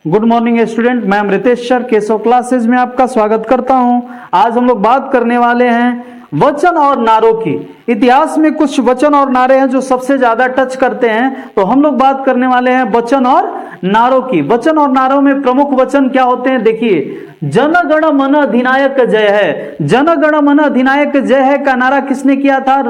Good morning student, मैं Ritesh sir Keshav classes में आपका स्वागत करता हूं। आज हम लोग बात करने वाले हैं वचन और नारों की। इतिहास में कुछ वचन और नारे हैं जो सबसे ज्यादा टच करते हैं, तो हम लोग बात करने वाले हैं वचन और नारों की। वचन और नारों में प्रमुख वचन क्या होते हैं, देखिए, जन गण मन अधिनायक जय है। जन गण मन अधिनायक जय है का नारा किसने दिया था?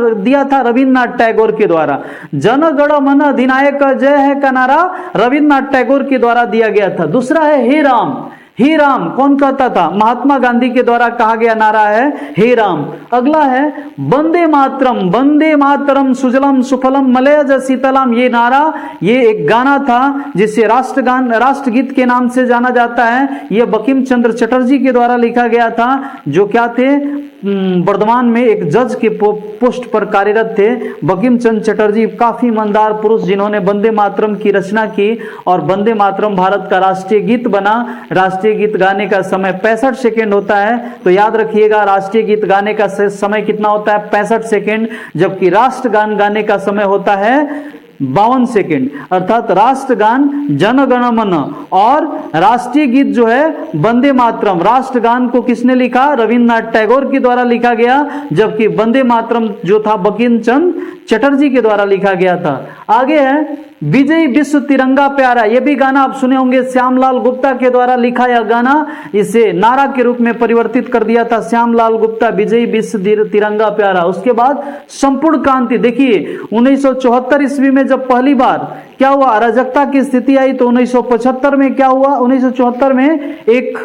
रविन्द्रनाथ टैगोर के द्वारा। जन गण मन अधिनायक जय है का नारा रविन्द्रनाथ टैगोर के द्वारा दिया गया था। दूसरा है हे राम। हे राम कौन कहता था? महात्मा गांधी के द्वारा कहा गया नारा है हे राम। अगला है वंदे मातरम। वंदे मातरम सुजलम सुफलम मलयज शीतलम। ये नारा, ये एक गाना था जिसे राष्ट्रगीत के नाम से जाना जाता है। यह बंकिम चंद्र चटर्जी के द्वारा लिखा गया था, जो क्या थे, वर्धमान में एक जज के पोस्ट पर कार्यरत थे। बंकिम चंद्र चटर्जी काफी ईमानदार पुरुष, जिन्होंने वंदे मातरम की रचना की और वंदे मातरम भारत का राष्ट्रीय गीत बना। राष्ट्रीय गीत गाने का समय 65 सेकेंड होता है, तो याद रखिएगा राष्ट्रीय गीत गाने का समय कितना होता है? 65 सेकेंड, जबकि राष्ट्रगान गाने का समय होता है 52 सेकेंड। अर्थात राष्ट्रगान जन गण मन और राष्ट्रीय गीत जो है वंदे मातरम, राष्ट्रगान को किसने लिखा? रविन्द्रनाथ टैगोर के द्वारा लिखा गया, जबकि वंदे मातरम जो था बंकिम चंद्र चटर्जी के द्वारा लिखा गया था। आगे है विजयी विश्व तिरंगा प्यारा। यह भी गाना आप सुने होंगे, श्यामलाल गुप्ता के द्वारा लिखा यह गाना, इसे नारा के रूप में परिवर्तित कर दिया था श्यामलाल गुप्ता, विजयी विश्व तिरंगा प्यारा। उसके बाद संपूर्ण क्रांति। देखिए 1974 ईस्वी में जब पहली बार क्या हुआ, अराजकता की स्थिति आई, तो 1975 में क्या हुआ? 1974 में एक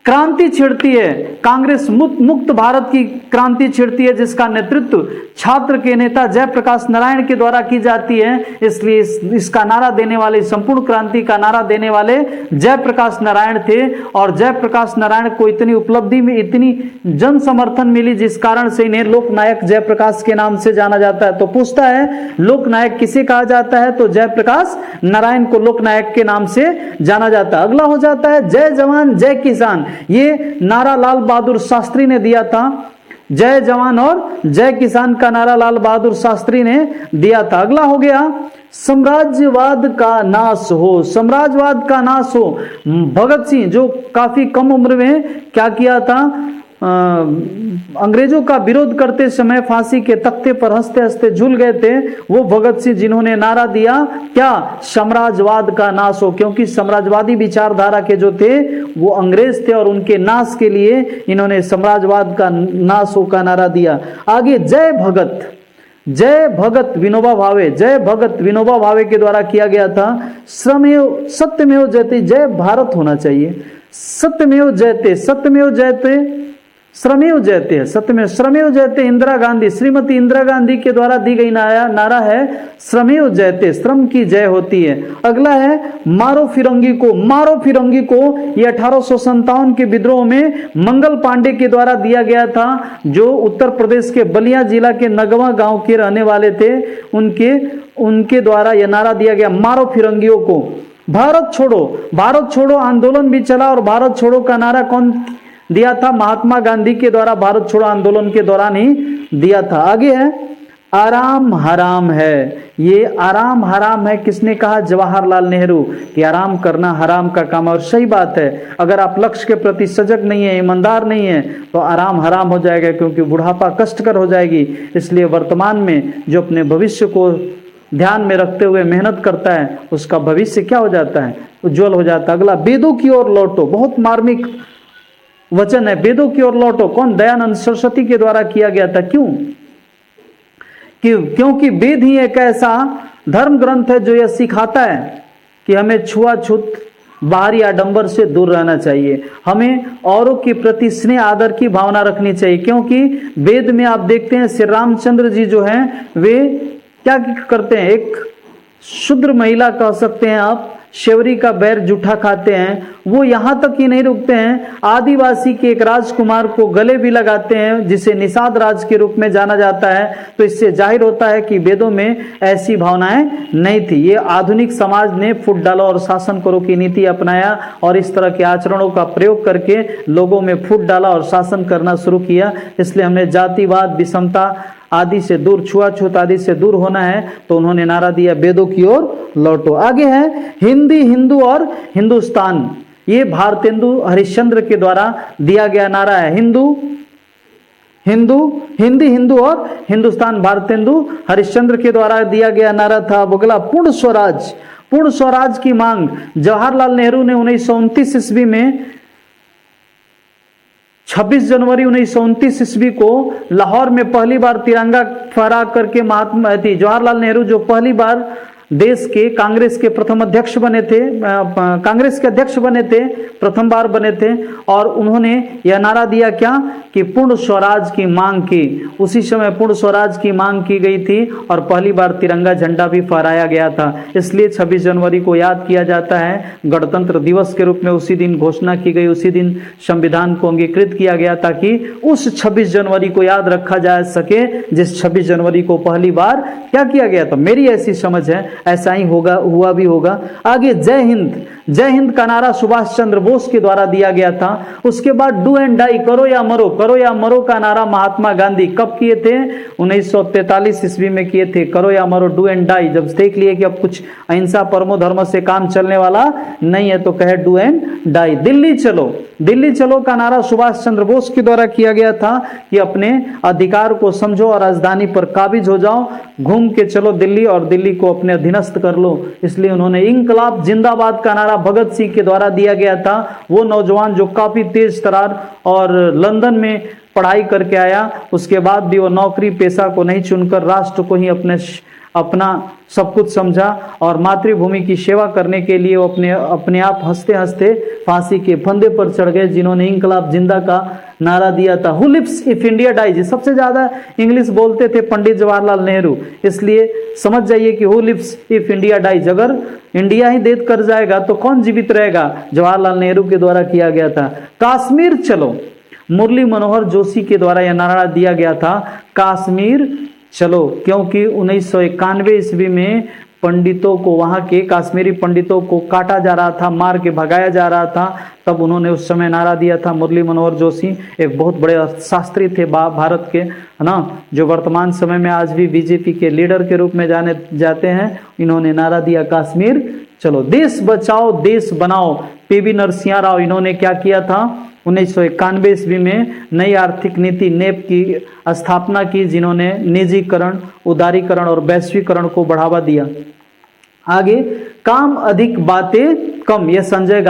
क्रांति छिड़ती है, कांग्रेस मुक्त भारत की क्रांति छिड़ती है, जिसका नेतृत्व छात्र के नेता जयप्रकाश नारायण के द्वारा की जाती है। इसलिए इसका नारा देने वाले, संपूर्ण क्रांति का नारा देने वाले जयप्रकाश नारायण थे। और जयप्रकाश नारायण को इतनी उपलब्धि में इतनी जन समर्थन मिली, जिस कारण से इन्हें लोकनायक जयप्रकाश के नाम से जाना जाता है। तो पूछता है लोकनायक किसे कहा जाता है? तो जयप्रकाश नारायण को लोकनायक के नाम से जाना जाता है। अगला हो जाता है जय जवान जय किसान। ये नारा लाल बहादुर शास्त्री ने दिया था। जय जवान और जय किसान का नारा लाल बहादुर शास्त्री ने दिया था। अगला हो गया साम्राज्यवाद का नाश हो। साम्राज्यवाद का नाश हो, भगत सिंह जो काफी कम उम्र में क्या किया था, अंग्रेजों का विरोध करते समय फांसी के तख्ते पर हंसते हंसते झूल गए थे, वो भगत सिंह जिन्होंने नारा दिया क्या? साम्राज्यवाद का नाश हो। क्योंकि साम्राज्यवादी विचारधारा के जो थे वो अंग्रेज थे, और उनके नाश के लिए इन्होंने साम्राज्यवाद का नाश हो का नारा दिया। आगे जय भगत। जय भगत विनोबा भावे। जय भगत विनोबा भावे के द्वारा किया गया था। श्रमेव सत्यमेव जयते, जय भारत होना चाहिए। सत्यमेव जयते, सत्यमेव जयते, श्रमेव जयते, सत्यमेव श्रमेव जयते। इंदिरा गांधी, श्रीमती इंदिरा गांधी के द्वारा दी गई नारा है श्रमेव जयते, श्रम की जय होती है। अगला है मारो फिरंगी को। मारो फिरंगी को ये 1857 के विद्रोह में मंगल पांडे के द्वारा दिया गया था, जो उत्तर प्रदेश के बलिया जिला के नगवा गांव के रहने वाले थे। उनके द्वारा यह नारा दिया गया, मारो फिरंगियों को। भारत छोड़ो आंदोलन भी चला, और भारत छोड़ो का नारा कौन दिया था? महात्मा गांधी के द्वारा भारत छोड़ो आंदोलन के दौरान ही दिया था। आगे है आराम हराम है। ये आराम हराम है किसने कहा? जवाहरलाल नेहरू, कि आराम करना हराम का काम है। और सही बात है, अगर आप लक्ष्य के प्रति सजग नहीं है, ईमानदार नहीं है, तो आराम हराम हो जाएगा, क्योंकि बुढ़ापा कष्टकर हो जाएगी। इसलिए वर्तमान में जो अपने भविष्य को ध्यान में रखते हुए मेहनत करता है, उसका भविष्य क्या हो जाता है? उज्जवल हो जाता है। अगला वेदों की ओर लौटो। बहुत मार्मिक वचन है, वेदों की ओर लौटो। कौन? दयानंद सरस्वती के द्वारा किया गया था। क्यों? क्योंकि वेद ही एक ऐसा धर्म ग्रंथ है जो यह सिखाता है कि हमें छुआछूत, बाहरी आडंबर से दूर रहना चाहिए। हमें औरों के प्रति स्नेह आदर की भावना रखनी चाहिए। क्योंकि वेद में आप देखते हैं श्री रामचंद्र जी जो हैं, वे क्या करते हैं? एक शूद्र महिला कह सकते हैं आप, शेवरी का बैर जूठा खाते हैं। वो यहां तक ही नहीं रुकते हैं, आदिवासी के एक राजकुमार को गले भी लगाते हैं, जिसे निषाद राज के रूप में जाना जाता है। तो इससे जाहिर होता है कि वेदों में ऐसी भावनाएं नहीं थी। ये आधुनिक समाज ने फूट डाला और शासन करो की नीति अपनाया, और इस तरह के आचरणों का प्रयोग करके लोगों में फूट डाला और शासन करना शुरू किया। इसलिए हमने जातिवाद, विषमता आदि से दूर, छुआछूत आदि से दूर होना है, तो उन्होंने नारा दिया वेदों की ओर लौटो। आगे है हिंदी, हिंदू और हिंदुस्तान। ये भारतेंदु हरिश्चंद्र के द्वारा दिया गया नारा है। हिंदू, हिंदू, हिंदी, हिंदू और हिंदुस्तान भारतेंदु हरिश्चंद्र के द्वारा दिया गया नारा था। अगला पूर्ण स्वराज। पूर्ण स्वराज की मांग जवाहरलाल नेहरू ने 1929 ईस्वी में 26 जनवरी 1929 ईस्वी को लाहौर में पहली बार तिरंगा फहरा करके महात्मा जवाहरलाल नेहरू जो पहली बार देश के कांग्रेस के प्रथम अध्यक्ष बने थे, कांग्रेस के अध्यक्ष बने थे, प्रथम बार बने थे, और उन्होंने यह नारा दिया क्या कि पूर्ण स्वराज की मांग की। उसी समय पूर्ण स्वराज की मांग की गई थी और पहली बार तिरंगा झंडा भी फहराया गया था। इसलिए 26 जनवरी को याद किया जाता है गणतंत्र दिवस के रूप में। उसी दिन घोषणा की गई, उसी दिन संविधान को अंगीकृत किया गया ताकि उस 26 जनवरी को याद रखा जा सके जिस 26 जनवरी को पहली बार क्या किया गया था। मेरी ऐसी समझ है, ऐसा ही होगा, हुआ भी होगा। आगे जय हिंद। जय हिंद का नारा सुभाष चंद्र बोस के द्वारा दिया गया था। उसके बाद डू एंड डाई, करो या मरो, करो या मरो का नारा महात्मा गांधी कब किए थे? 1943 ईस्वी में किए थे। करो या मरो, डू एंड डाई। जब देख लिए कि अब कुछ अहिंसा परमो धर्म से काम चलने वाला नहीं है तो कहे डू एंड डाई। दिल्ली चलो। दिल्ली चलो का नारा सुभाष चंद्र बोस के द्वारा किया गया था कि अपने अधिकार को समझो और राजधानी पर काबिज हो जाओ, घूम के चलो दिल्ली और दिल्ली को अपने अधीनस्थ कर लो। इसलिए उन्होंने इंकलाब जिंदाबाद का नारा भगत सिंह के द्वारा दिया गया था। वो नौजवान जो काफी तेज तरार और लंदन में पढ़ाई करके आया, उसके बाद भी वो नौकरी पेशा को नहीं चुनकर राष्ट्र को ही अपना सब कुछ समझा और मातृभूमि की सेवा करने के लिए वो अपने आप हंसते हंसते फांसी के फंदे पर चढ़ गए, जिन्होंने इंकलाब जिंदा का नारा दिया था। Who lives if India dies. सबसे ज्यादा इंग्लिश बोलते थे पंडित जवाहरलाल नेहरू, इसलिए समझ जाइए कि who lives if India dies. अगर इंडिया ही देख कर जाएगा तो कौन जीवित रहेगा? जवाहरलाल नेहरू के द्वारा किया गया था। कश्मीर चलो, मुरली मनोहर जोशी के द्वारा यह नारा दिया गया था, कश्मीर चलो, क्योंकि 1991 ईस्वी में पंडितों को, वहां के कश्मीरी पंडितों को काटा जा रहा था, मार के भगाया जा रहा था, तब उन्होंने उस समय नारा दिया था। मुरली मनोहर जोशी एक बहुत बड़े शास्त्री थे भारत के, है ना, जो वर्तमान समय में आज भी बीजेपी के लीडर के रूप में जाने जाते हैं। इन्होंने नारा दिया कश्मीर चलो। देश बचाओ देश बनाओ, पीवी नरसिंह राव, इन्होंने क्या किया था? 1991 ईस्वी में नई आर्थिक नीति नेप की स्थापना की, जिन्होंने निजीकरण, उदारीकरण और वैश्वीकरण को बढ़ावा दिया। आगे काम अधिक बातें कम, यह संजय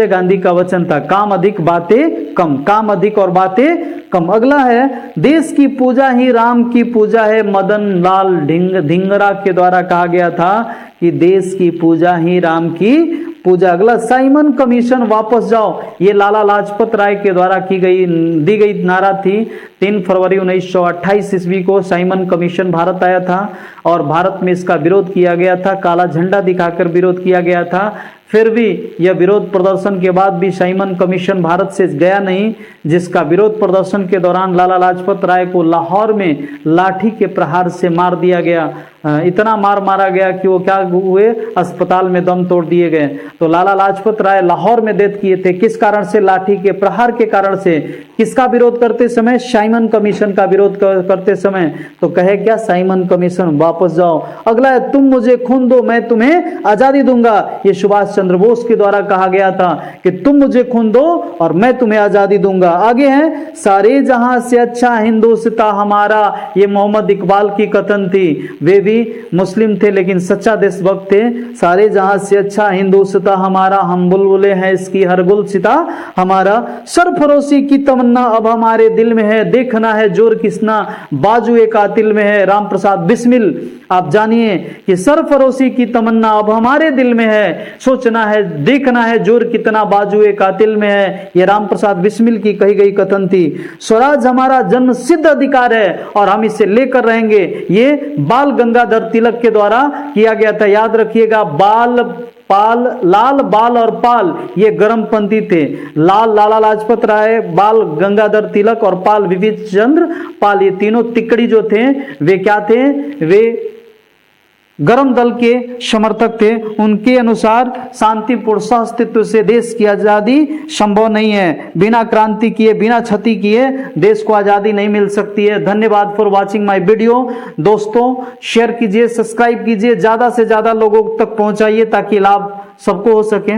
गांधी का वचन था। काम अधिक बातें कम, काम अधिक और बातें कम। अगला है देश की पूजा ही राम की पूजा है, मदन लाल धिंगरा के द्वारा कहा गया था कि देश की पूजा ही राम की पूजा। अगला साइमन कमीशन वापस जाओ, ये लाला लाजपत राय के द्वारा दी गई नारा थी। 3 फरवरी 1928 ईस्वी को साइमन कमीशन भारत आया था और भारत में इसका विरोध किया गया था, काला झंडा दिखाकर विरोध किया गया था। फिर भी यह विरोध प्रदर्शन के बाद भी साइमन कमीशन भारत से गया नहीं, जिसका विरोध प्रदर्शन के दौरान लाला लाजपत राय को लाहौर में लाठी के प्रहार से मार दिया गया। इतना मारा गया कि वो क्या हुए, अस्पताल में दम तोड़ दिए गए। तो लाला लाजपत राय लाहौर में डेथ किए थे। किस कारण से? लाठी के प्रहार के कारण से। किसका विरोध करते समय? साइमन कमीशन का विरोध करते समय। तो कहे क्या? साइमन कमीशन वापस जाओ। अगला है तुम मुझे खून दो मैं तुम्हें आजादी दूंगा। ये सुभाष चंद्र बोस के द्वारा कहा गया था कि तुम मुझे खून दो और मैं तुम्हें आजादी दूंगा। आगे है सारे जहां से अच्छा हिंदुस्तान हमारा, ये मोहम्मद इकबाल की कथन थी। वे भी मुस्लिम थे लेकिन सच्चा देशभक्त थे। सारे जहां से अच्छा हिंदुस्तान हमारा, हम बुलबुले हैं इसकी हर गुलसिता हमारा। सरफरोशी की तमन्ना अब हमारे दिल में है, देखना है जोर किसना बाजुए कातिल में है। राम प्रसाद बिस्मिल। आप जानिए कि सरफरोशी की तमन्ना अब हमारे दिल में है, सोचना है देखना है जोर कितना बाजुए कातिल में है। यह राम प्रसाद बिस्मिल की कही गई कथन थी। स्वराज हमारा जन्म सिद्ध अधिकार है और हम इसे लेकर रहेंगे। ये बाल गंगाधर तिलक के द्वारा किया गया था। याद रखिएगा, लाल बाल और पाल ये गर्मपंथी थे। लाल लाला लाजपत राय, बाल गंगाधर तिलक और पाल विपिन चंद्र पाल, ये तीनों तिकड़ी जो थे वे क्या थे? वे गर्म दल के समर्थक थे। उनके अनुसार शांतिपूर्ण सहअस्तित्व से देश की आजादी संभव नहीं है। बिना क्रांति किए, बिना क्षति किए देश को आजादी नहीं मिल सकती है। धन्यवाद फॉर वॉचिंग माय वीडियो। दोस्तों शेयर कीजिए, सब्सक्राइब कीजिए, ज्यादा से ज्यादा लोगों तक पहुंचाइए ताकि लाभ सबको हो सके।